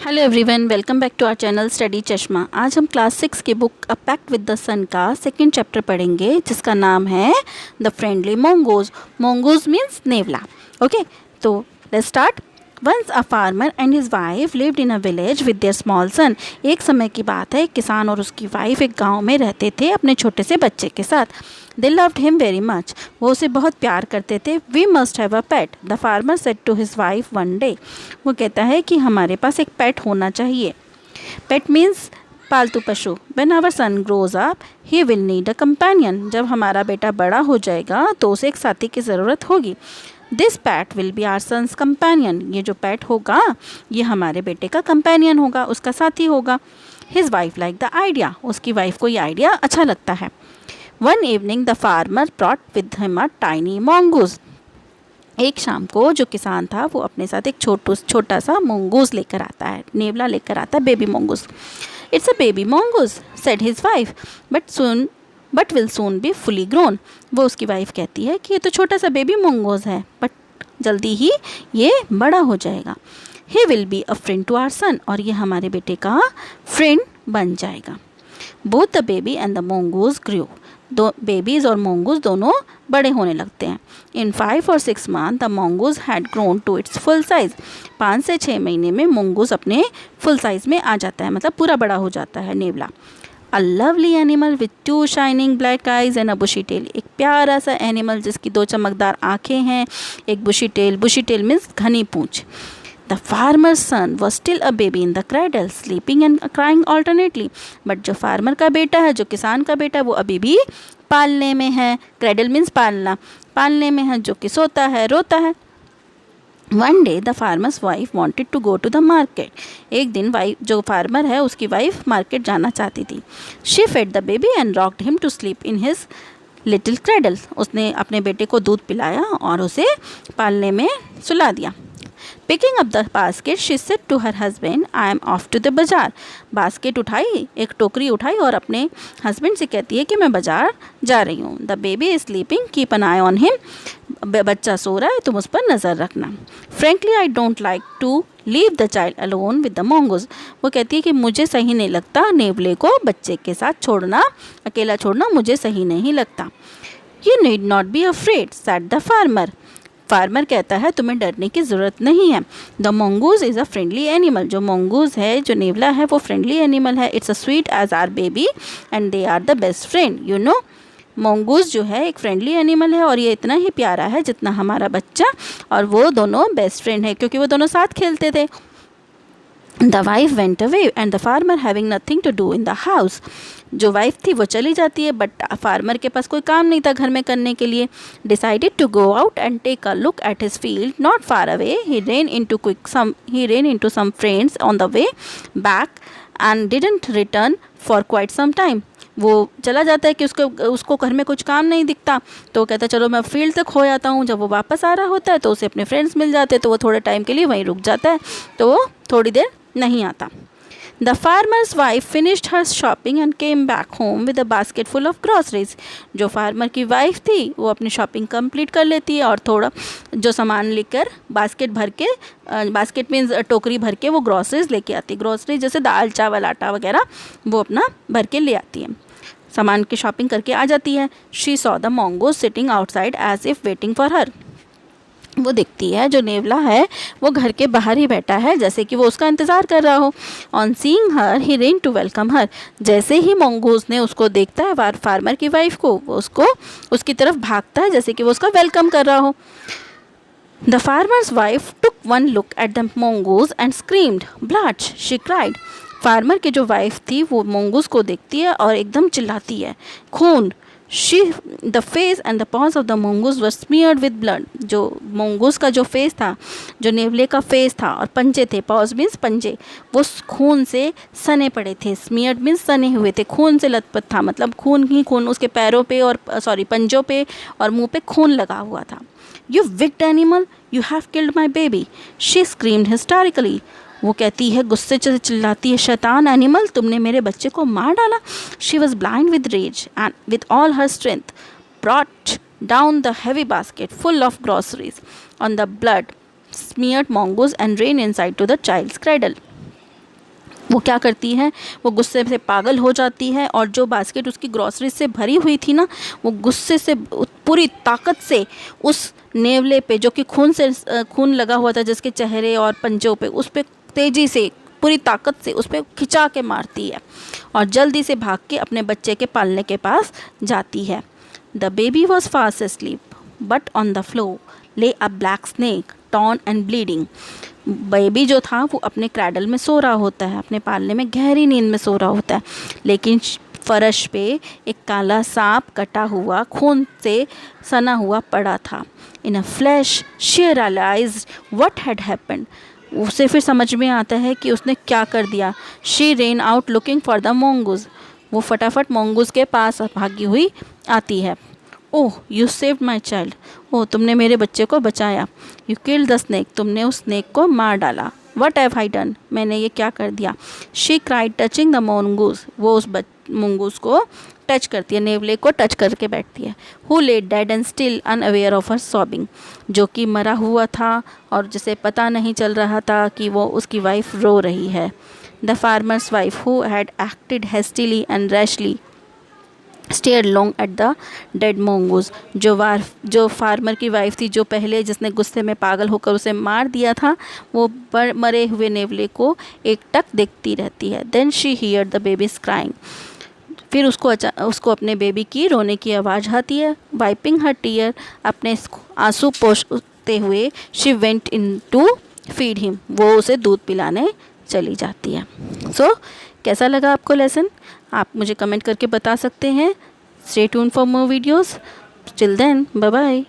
Hello everyone, welcome back to our channel Study Chashma. आज हम class 6 की book a pact with the sun का second chapter पढ़ेंगे, जिसका नाम है the friendly mongoose. Mongoose means नेवला। ओके, तो let's start. Once a farmer and his wife lived in a village with their small son. एक समय की बात है, एक किसान और उसकी वाइफ एक गांव में रहते थे अपने छोटे से बच्चे के साथ। They loved him very much. वो उसे बहुत प्यार करते थे। We must have a pet, the farmer said to his wife one day. वो कहता है कि हमारे पास एक पेट होना चाहिए। पेट मीन्स पालतू पशु। When our son grows up he will need a companion. जब हमारा बेटा बड़ा हो जाएगा तो उसे एक साथी की ज़रूरत होगी। This pet will be our son's companion. ये जो पैट होगा ये हमारे बेटे का कंपेनियन होगा, उसका साथी होगा। His wife like the idea. उसकी वाइफ को ये आइडिया अच्छा लगता है। One evening the farmer brought with him a tiny mongoose। एक शाम को जो किसान था वो अपने साथ एक छोटा सा mongoose लेकर आता है, नेवला लेकर आता है, baby mongoose। It's a baby mongoose said his wife, but will soon be fully grown. वो उसकी वाइफ कहती है कि ये तो छोटा सा बेबी mongoose है, बट जल्दी ही ये बड़ा हो जाएगा। He will be a friend to our son. और ये हमारे बेटे का फ्रेंड बन जाएगा। Both the baby and the mongoose grew. दो बेबीज और mongoose दोनों बड़े होने लगते हैं। In 5 or 6 months the mongoose had grown to its full size. 5 से 6 महीने में mongoose अपने फुल साइज में आ जाता है, मतलब पूरा बड़ा हो जाता है नेवला। A lovely animal with 2 shining black eyes and a bushy tail. एक प्यारा सा एनिमल जिसकी 2 चमकदार आँखें हैं, एक बुशी टेल मीन्स घनी पूँछ। The farmer's son was still a baby in the cradle, sleeping and crying alternately. But जो फार्मर का बेटा है, जो किसान का बेटा है, वो अभी भी पालने में है। क्रेडल मीन्स पालना, पालने में है, जो कि सोता है, रोता है। One day the farmer's wife wanted to go to the market. एक दिन वाइफ, जो फार्मर है उसकी वाइफ मार्केट जाना चाहती थी। She fed the baby and rocked him to sleep in his little cradle. उसने अपने बेटे को दूध पिलाया और उसे पालने में सुला दिया। Picking up the basket she said to her husband, I am off to the bazaar. Basket उठाई, एक टोकरी उठाई और अपने हस्बैंड से कहती है कि मैं बाजार जा रही हूँ। The baby is sleeping, keep an eye on him. बच्चा सो रहा है, तुम उस पर नज़र रखना। Frankly I don't like to leave the child alone with the mongoose। वो कहती है कि मुझे सही नहीं लगता नेवले को बच्चे के साथ छोड़ना, अकेला छोड़ना मुझे सही नहीं लगता। You need not be afraid said the farmer. Farmer कहता है तुम्हें डरने की ज़रूरत नहीं है। The mongoose is a friendly animal. जो mongoose है, जो नेवला है, वो फ्रेंडली एनिमल है। It's a sweet as our baby and they are the best friend. You know, mongoose जो है एक फ्रेंडली एनिमल है और ये इतना ही प्यारा है जितना हमारा बच्चा, और वो दोनों बेस्ट फ्रेंड है क्योंकि वो दोनों साथ खेलते थे। The wife went away and the farmer having nothing to do in the house. जो वाइफ थी वो चली जाती है, बट फार्मर के पास कोई काम नहीं था घर में करने के लिए। Decided to go out and take a look at his field not far away. He ran into some friends on the way back and didn't return for quite some time. वो चला जाता है कि उसको घर में कुछ काम नहीं दिखता, तो कहता है चलो मैं फील्ड तक हो जाता हूँ। जब वो वापस आ रहा होता है तो उसे अपने फ्रेंड्स मिल जाते हैं, तो वो थोड़े टाइम के लिए वहीं रुक जाता है, तो वो थोड़ी देर नहीं आता। The farmer's wife finished her shopping and came back home with a basket full of groceries. जो फार्मर की वाइफ थी वो अपनी शॉपिंग कंप्लीट कर लेती है और थोड़ा जो सामान लेकर बास्केट भर के, बास्केट मीन्स टोकरी भर के वो ग्रॉसरीज लेके आती है। ग्रॉसरीज जैसे दाल चावल आटा वगैरह वो अपना भर के ले आती है, सामान की शॉपिंग करके आ जाती है। She saw the mongoose sitting outside as if waiting for her. वो देखती है जो नेवला है वो घर के बाहर ही बैठा है, जैसे कि वो उसका इंतज़ार कर रहा हो। On seeing her he ran to welcome her. जैसे ही mongoose ने उसको देखता है, फार्मर की वाइफ को, वो उसकी तरफ भागता है जैसे कि वो उसका वेलकम कर रहा हो। The farmer's wife took one look at the mongoose and screamed blood she cried. Farmer की जो वाइफ थी वो mongoose को देखती है और एकदम चिल्लाती है, खून। The face and the paws of the mongoose were smeared with blood. जो mongoose का जो फेस था, जो नेवले का फेस था, और पंजे थे, paws मीन्स पंजे, वो खून से सने पड़े थे। स्मीयर्ड मीन्स सने हुए थे, खून से लथपथ था, मतलब खून ही खून, उसके पैरों पे और पंजों पे और मुंह पे खून लगा हुआ था। You wicked animal, you have killed my baby, she screamed historically. वो कहती है, गुस्से से चिल्लाती है, शैतान एनिमल, तुमने मेरे बच्चे को मार डाला। She was blind with rage and with all her strength brought down the heavy basket full of groceries on the blood smeared mongoose and ran inside to the child's cradle. वो क्या करती है, वो गुस्से से पागल हो जाती है और जो बास्केट उसकी ग्रॉसरी से भरी हुई थी ना, वो गुस्से से पूरी ताकत से उस नेवले पे, जो कि खून लगा हुआ था जिसके चेहरे और पंजों पे, उस पे तेज़ी से पूरी ताकत से उस पर खिंचा के मारती है और जल्दी से भाग के अपने बच्चे के पालने के पास जाती है। The baby was fast asleep but on the floor lay a black snake torn and bleeding. Baby जो था वो अपने क्रैडल में सो रहा होता है, अपने पालने में गहरी नींद में सो रहा होता है, लेकिन फर्श पे एक काला सांप कटा हुआ खून से सना हुआ पड़ा था। In a flash she realised what had happened. उसे फिर समझ में आता है कि उसने क्या कर दिया। She ran out looking for the mongoose. वो फटाफट मोंगूज के पास भागी हुई आती है। Oh you saved my child. Oh तुमने मेरे बच्चे को बचाया। You killed the snake. तुमने उस स्नेक को मार डाला। What have I done. मैंने ये क्या कर दिया। She cried touching the mongoose. वो उस मोंगूज को टच करती है, नेवले को टच करके बैठती है। Who lay dead and still unaware of her sobbing. जो कि मरा हुआ था और जिसे पता नहीं चल रहा था कि वो उसकी वाइफ रो रही है। The farmer's wife who had acted hastily and rashly stared long at the dead mongoose. जो फार्मर की वाइफ थी, जो पहले जिसने गुस्से में पागल होकर उसे मार दिया था, वो मरे हुए नेवले को एक टक देखती रहती है। Then she hear the baby's crying. फिर उसको अपने बेबी की रोने की आवाज़ आती है। वाइपिंग हर टीयर, अपने आंसू पोंछते हुए, she went in to feed him. वो उसे दूध पिलाने चली जाती है। सो कैसा लगा आपको लेसन, आप मुझे कमेंट करके बता सकते हैं। Stay tuned for more videos. Till then bye bye.